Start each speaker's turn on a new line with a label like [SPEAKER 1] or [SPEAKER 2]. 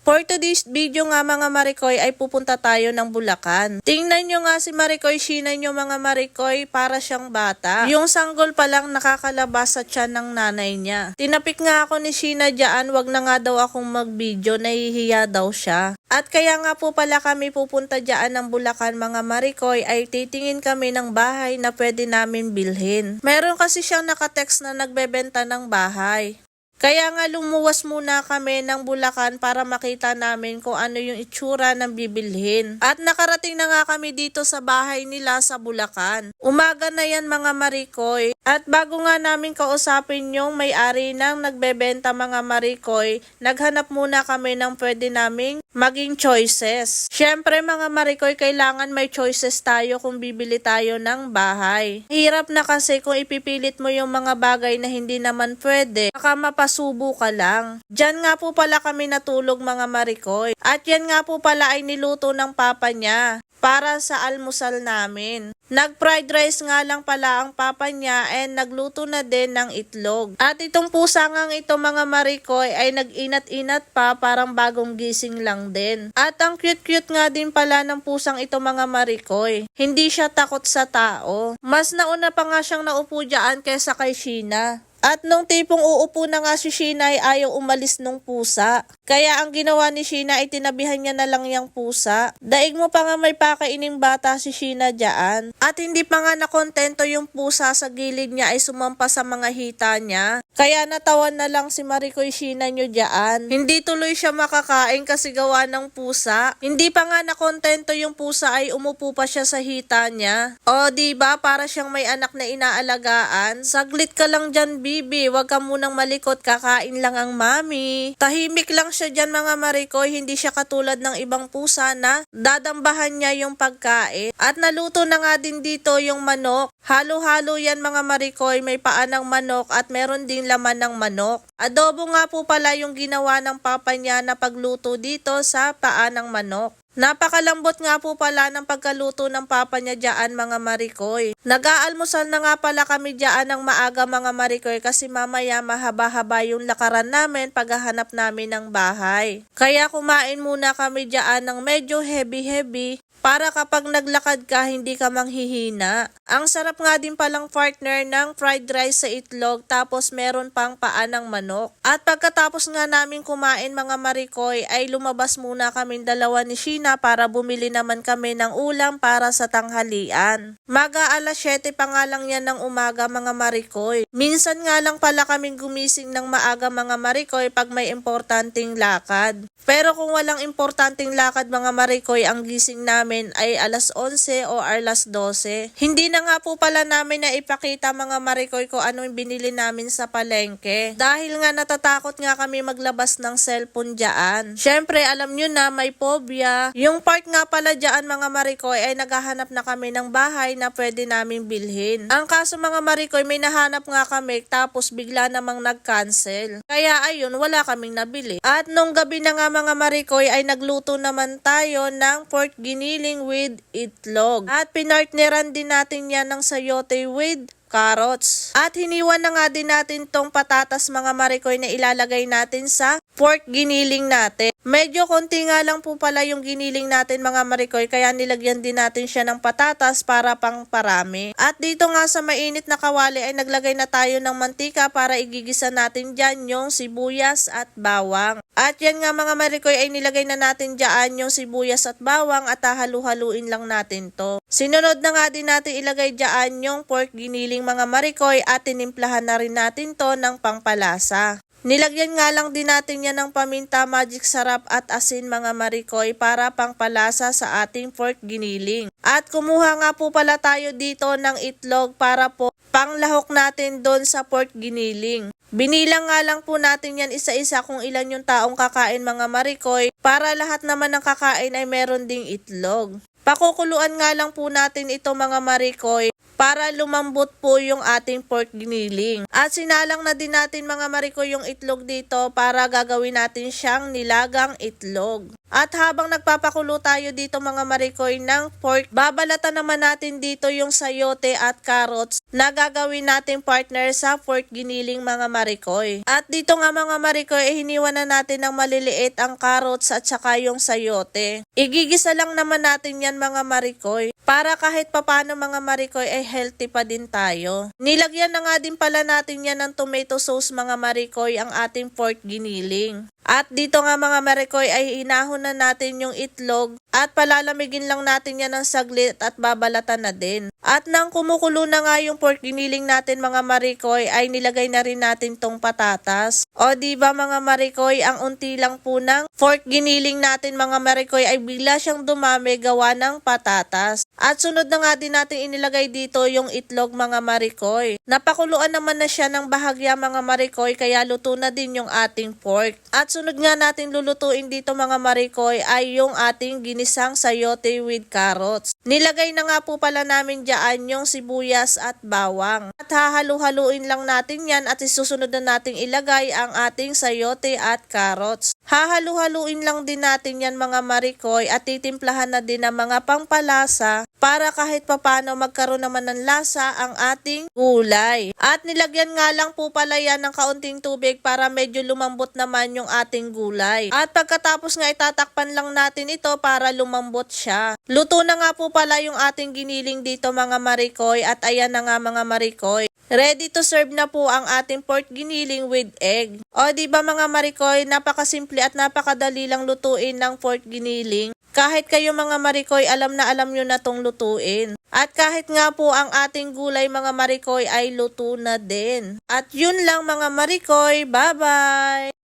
[SPEAKER 1] For today's video nga mga Marikoy ay pupunta tayo ng Bulacan. Tingnan nyo nga si Marikoy, Sheena nyo mga Marikoy, para siyang bata. Yung sanggol pa lang nakakalabas sa tiyan ng nanay niya. Tinapik nga ako ni Sheena dyan, wag na nga daw akong mag-video, nahihiya daw siya. At kaya nga po pala kami pupunta dyan ng Bulacan mga Marikoy ay titingin kami ng bahay na pwede namin bilhin. Meron kasi siyang nakatext na nagbebenta ng bahay. Kaya nga lumuwas muna kami ng Bulacan para makita namin kung ano yung itsura ng bibilhin. At nakarating na nga kami dito sa bahay nila sa Bulacan. Umaga na yan mga Marikoy. At bago nga namin kausapin yung may-ari ng nagbebenta mga Marikoy, naghanap muna kami ng pwede naming maging choices. Syempre mga Marikoy, kailangan may choices tayo kung bibili tayo ng bahay. Hirap na kasi kung ipipilit mo yung mga bagay na hindi naman pwede, baka mapasubo ka lang. Diyan nga po pala kami natulog mga Marikoy. At yan nga po pala ay niluto ng papa niya para sa almusal namin. Nag-fried rice nga lang pala ang papa niya and nagluto na din ng itlog. At itong pusa nga ito mga Marikoy ay nag-inat-inat pa, parang bagong gising lang din. At ang cute-cute nga din pala ng pusang ito mga Marikoy. Hindi siya takot sa tao. Mas nauna pa nga siyang naupo dyan kaysa kay Sheena. At nung tipong uupo na nga si Sheena ay ayaw umalis nung pusa. Kaya ang ginawa ni Sheena ay tinabihan niya na lang yung pusa. Daig mo pa nga may pakaining bata si Sheena dyan. At hindi pa nga nakontento yung pusa, sa gilid niya ay sumampa sa mga hita niya. Kaya natawan na lang si Marikoy, Sheena nyo dyan. Hindi tuloy siya makakain kasi gawa ng pusa. Hindi pa nga nakontento yung pusa ay umupo pa siya sa hita niya. O diba para siyang may anak na inaalagaan. Saglit ka lang dyan Bibi, wag ka munang malikot, kakain lang ang mami. Tahimik lang siya dyan mga Marikoy, hindi siya katulad ng ibang pusa na dadambahan niya yung pagkain. At naluto na nga din dito yung manok. Halo-halo yan mga Marikoy, may paa ng manok at meron din laman ng manok. Adobo nga po pala yung ginawa ng papa niya na pagluto dito sa paa ng manok. Napakalambot nga po pala ng pagkaluto ng papa niya dyan mga Marikoy. Nag-aalmusal na nga pala kami dyan ng maaga mga Marikoy kasi mamaya mahaba-haba yung lakaran namin paghahanap namin ng bahay. Kaya kumain muna kami dyan ng medyo heavy-heavy para kapag naglakad ka hindi ka manghihina. Ang sarap nga din palang partner ng fried rice sa itlog tapos meron pang paa ng manok. At pagkatapos nga namin kumain mga Marikoy ay lumabas muna kaming dalawa ni Sheena para bumili naman kami ng ulam para sa tanghalian. Maga alas 7 pa nga lang yan ng umaga mga Marikoy. Minsan nga lang pala kaming gumising ng maaga mga Marikoy pag may importanteng lakad. Pero kung walang importanteng lakad mga Marikoy, ang gising namin ay alas 11 o alas 12. Hindi na nga po pala namin na ipakita mga Marikoy ko anong binili namin sa palengke. Dahil nga natatakot nga kami maglabas ng cellphone dyan. Syempre alam nyo na may phobia. Yung part nga pala dyan mga Marikoy ay naghahanap na kami ng bahay na pwede namin bilhin. Ang kaso mga Marikoy, may nahanap nga kami tapos bigla namang nag-cancel. Kaya ayun, wala kaming nabili. At nung gabi na nga mga Marikoy ay nagluto naman tayo ng pork giniling with itlog. At pinartneran din natin yan ng sayote with carrots. At hiniwan na nga din natin tong patatas mga Marikoy na ilalagay natin sa pork giniling natin. Medyo konti nga lang po pala yung giniling natin mga Marikoy, kaya nilagyan din natin siya ng patatas para pang parami. At dito nga sa mainit na kawali ay naglagay na tayo ng mantika para igigisa natin dyan yung sibuyas at bawang. At yan nga mga Marikoy ay nilagay na natin dyan yung sibuyas at bawang at halu-haluin lang natin to. Sinunod na nga din natin ilagay dyan yung pork giniling mga Marikoy at tinimplahan na rin natin to ng pangpalasa. Nilagyan nga lang din natin yan ng paminta, magic sarap at asin mga Marikoy para pangpalasa sa ating pork giniling. At kumuha nga po pala tayo dito ng itlog para po panglahok natin doon sa pork giniling. Binilang nga lang po natin yan isa-isa kung ilan yung taong kakain mga Marikoy para lahat naman ng kakain ay meron ding itlog. Pakukuluan nga lang po natin ito mga Marikoy para lumambot po yung ating pork giniling. At sinalang na din natin mga marikoy yung itlog dito para gagawin natin siyang nilagang itlog. At habang nagpapakulo tayo dito mga marikoy ng pork, babalatan naman natin dito yung sayote at carrots na gagawin natin partner sa pork giniling mga marikoy. At dito nga mga marikoy, hiniwan na natin ng maliliit ang carrots at saka yung sayote. Igigisa lang naman natin yan mga marikoy para kahit papano mga marikoy ay healthy pa din tayo. Nilagyan na nga din pala natin yan ng tomato sauce mga marikoy ang ating pork giniling. At dito nga mga marikoy ay inahon na natin yung itlog at palalamigin lang natin yan ng saglit at babalatan na din. At nang kumukulo na nga yung pork giniling natin mga marikoy ay nilagay na rin natin tong patatas. O diba mga marikoy, ang unti lang po ng pork giniling natin mga marikoy ay bigla siyang dumami gawa ng patatas. At sunod na nga din natin inilagay dito yung itlog mga marikoy. Napakuluan naman na siya ng bahagya mga marikoy kaya luto na din yung ating pork. At sunod nga natin lulutuin dito mga marikoy ay yung ating ginisang sayote with carrots. Nilagay na nga po pala namin dyan yung sibuyas at bawang. At hahalu-haluin lang natin yan at isusunod na nating ilagay ang ating sayote at carrots. Hahalu-haluin lang din natin yan mga marikoy at titimplahan na din ng mga pampalasa para kahit papano magkaroon naman ng lasa ang ating gulay. At nilagyan nga lang po pala yan ng kaunting tubig para medyo lumambot naman yung ating gulay. At pagkatapos nga itatakpan lang natin ito para lumambot siya. Luto na nga po pala yung ating giniling dito mga marikoy at ayan na nga mga marikoy. Ready to serve na po ang ating pork giniling with egg. O di ba mga marikoy, napakasimple at napakadali lang lutuin ng pork giniling. Kahit kayo mga marikoy, alam nyo na tong lutuin. At kahit nga po ang ating gulay mga marikoy ay luto na din. At yun lang mga marikoy, bye-bye!